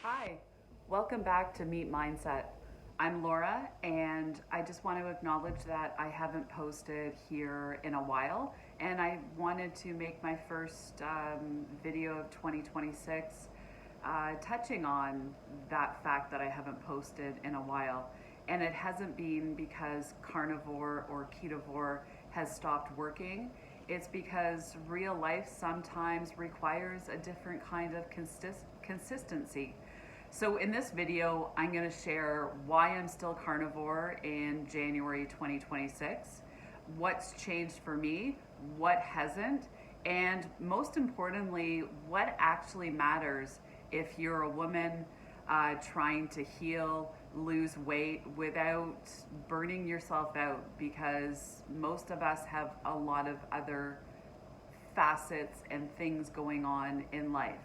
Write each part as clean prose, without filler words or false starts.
Hi, welcome back to Meet Mindset. I'm Laura, and I just want to acknowledge that I haven't posted here in a while, and I wanted to make my first video of 2026 touching on that fact that I haven't posted in a while. And it hasn't been because carnivore or ketovore has stopped working. It's because real life sometimes requires a different kind of consistency. So in this video, I'm going to share why I'm still carnivore in January 2026, what's changed for me, what hasn't, and most importantly, what actually matters if you're a woman trying to heal, lose weight without burning yourself out, because most of us have a lot of other facets and things going on in life.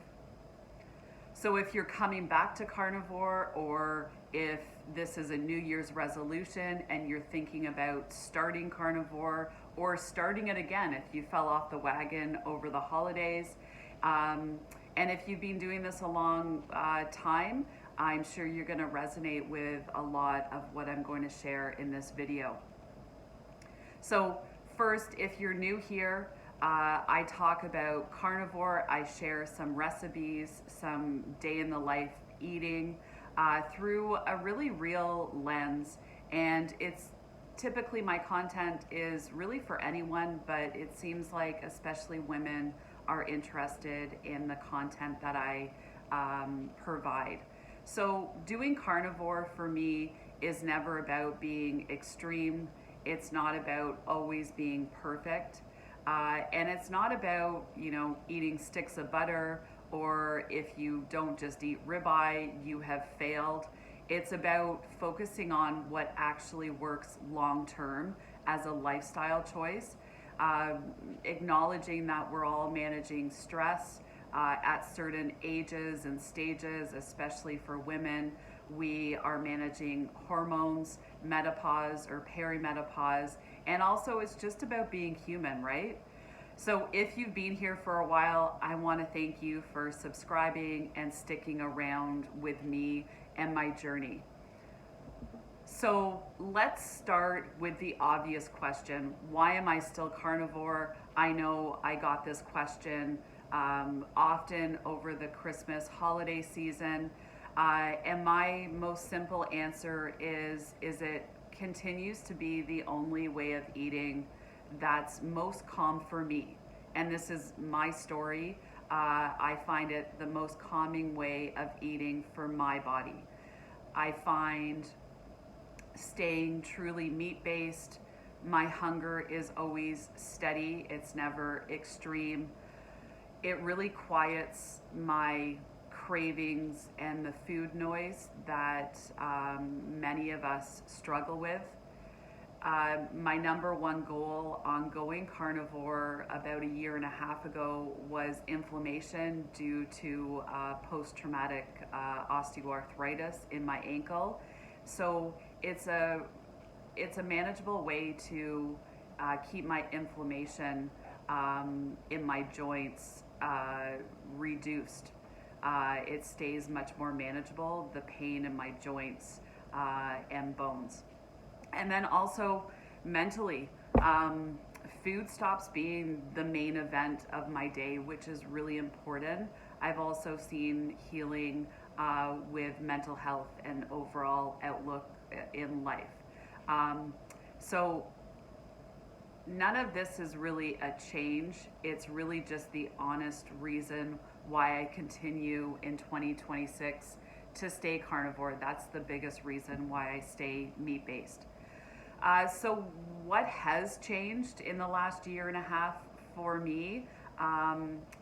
So if you're coming back to carnivore, or if this is a New Year's resolution and you're thinking about starting carnivore or starting it again if you fell off the wagon over the holidays, and if you've been doing this a long time, I'm sure you're going to resonate with a lot of what I'm going to share in this video. So first, if you're new here, I talk about carnivore. I share some recipes, some day in the life eating through a really real lens. And it's typically my content is really for anyone, but it seems like especially women are interested in the content that I provide. So doing carnivore for me is never about being extreme. It's not about always being perfect. And it's not about, eating sticks of butter, or if you don't just eat ribeye, you have failed. It's about focusing on what actually works long term as a lifestyle choice, acknowledging that we're all managing stress at certain ages and stages, especially for women. We are managing hormones, menopause or perimenopause, and also it's just about being human, right? So if you've been here for a while, I want to thank you for subscribing and sticking around with me and my journey. So let's start with the obvious question. Why am I still carnivore? I know I got this question often over the Christmas holiday season. And my most simple answer is it continues to be the only way of eating that's most calm for me. And this is my story. I find it the most calming way of eating for my body. I find staying truly meat based, my hunger is always steady, it's never extreme. It really quiets my cravings and the food noise that many of us struggle with. My number one goal on going carnivore about a year and a half ago was inflammation due to post-traumatic osteoarthritis in my ankle. So it's a manageable way to keep my inflammation in my joints reduced. It stays much more manageable, the pain in my joints and bones. And then also mentally, food stops being the main event of my day, which is really important. I've also seen healing with mental health and overall outlook in life. So none of this is really a change. It's really just the honest reason why I continue in 2026 to stay carnivore. That's the biggest reason why I stay meat based. So what has changed in the last year and a half for me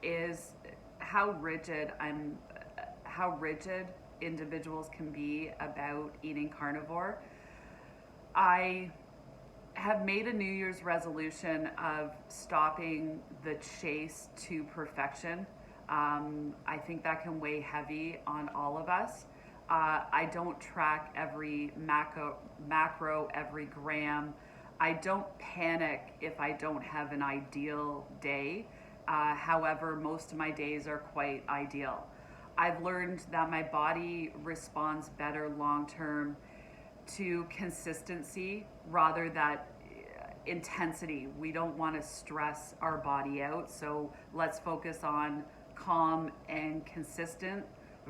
is how rigid individuals can be about eating carnivore. I have made a New Year's resolution of stopping the chase to perfection. I think that can weigh heavy on all of us. I don't track every macro, every gram. I don't panic if I don't have an ideal day. However, most of my days are quite ideal. I've learned that my body responds better long term to consistency rather than intensity. We don't want to stress our body out, so let's focus on calm and consistent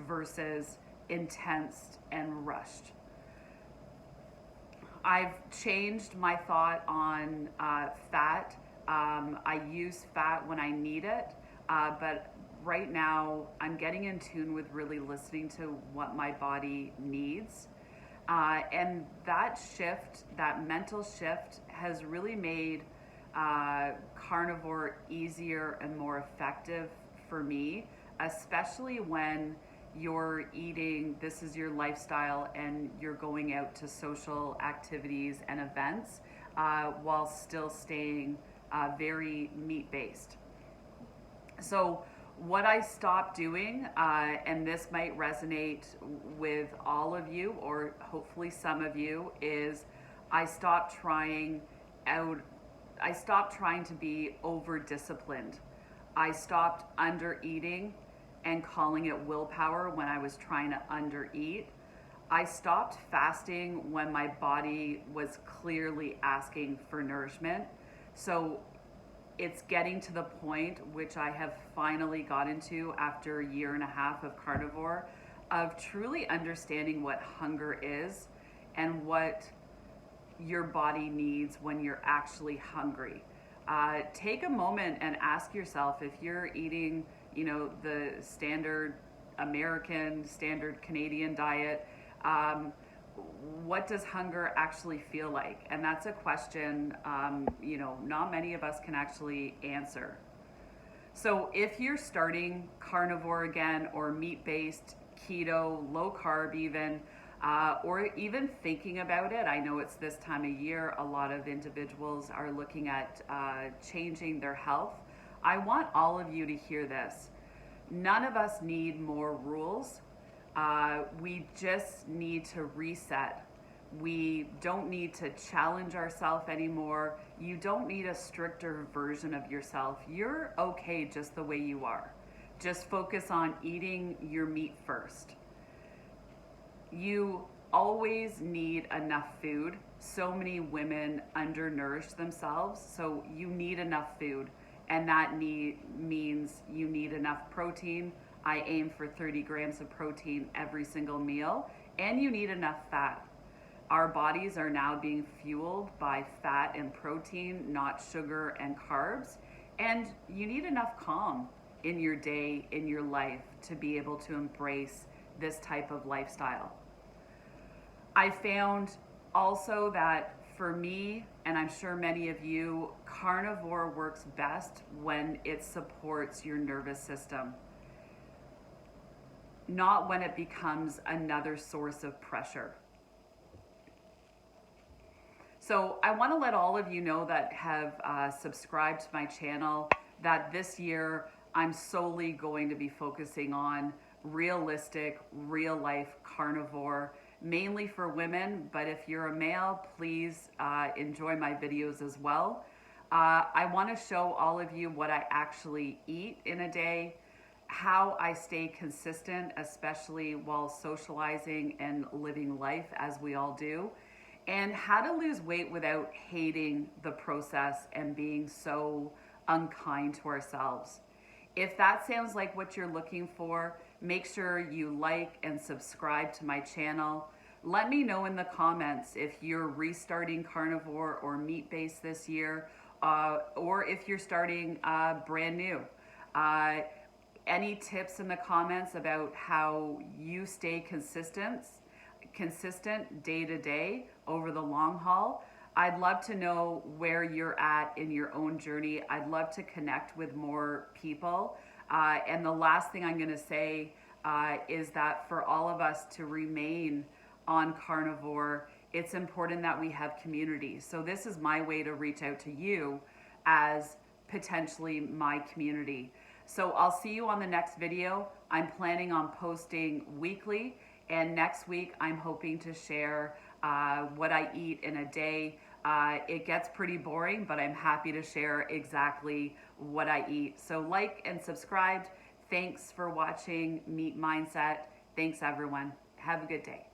versus intense and rushed. I've changed my thought on fat. I use fat when I need it, but right now I'm getting in tune with really listening to what my body needs. And that shift, that mental shift, has really made carnivore easier and more effective for me, especially when you're eating, this is your lifestyle, and you're going out to social activities and events while still staying very meat based. So, what I stopped doing, and this might resonate with all of you, or hopefully some of you, is I stopped trying out. I stopped trying to be over disciplined. I stopped under eating and calling it willpower when I was trying to undereat. I stopped fasting when my body was clearly asking for nourishment. So it's getting to the point, which I have finally gotten to after a year and a half of carnivore, of truly understanding what hunger is and what your body needs when you're actually hungry. Take a moment and ask yourself, if you're eating, the standard American, standard Canadian diet, what does hunger actually feel like? And that's a question, not many of us can actually answer. So if you're starting carnivore again, or meat-based, keto, low carb even, or even thinking about it, I know it's this time of year, a lot of individuals are looking at changing their health. I want all of you to hear this. None of us need more rules. We just need to reset. We don't need to challenge ourselves anymore. You don't need a stricter version of yourself. You're okay just the way you are. Just focus on eating your meat first. You always need enough food. So many women undernourish themselves, so you need enough food, and that means you need enough protein. I aim for 30 grams of protein every single meal, and you need enough fat. Our bodies are now being fueled by fat and protein, not sugar and carbs, and you need enough calm in your day, in your life, to be able to embrace this type of lifestyle. I found also that for me, and I'm sure many of you, carnivore works best when it supports your nervous system, not when it becomes another source of pressure. So I want to let all of you know that have subscribed to my channel that this year I'm solely going to be focusing on realistic, real life carnivore, mainly for women, but if you're a male, please enjoy my videos as well. I want to show all of you what I actually eat in a day, how I stay consistent, especially while socializing and living life as we all do, and how to lose weight without hating the process and being so unkind to ourselves. If that sounds like what you're looking for, make sure you like and subscribe to my channel. Let me know in the comments if you're restarting carnivore or meat-based this year, or if you're starting brand new. Any tips in the comments about how you stay consistent day to day over the long haul. I'd love to know where you're at in your own journey. I'd love to connect with more people. And the last thing I'm going to say is that for all of us to remain on carnivore, it's important that we have community. So this is my way to reach out to you as potentially my community. So I'll see you on the next video. I'm planning on posting weekly, and next week I'm hoping to share what I eat in a day. It gets pretty boring, but I'm happy to share exactly what I eat. So like and subscribe. Thanks for watching Meat Mindset. Thanks, everyone. Have a good day.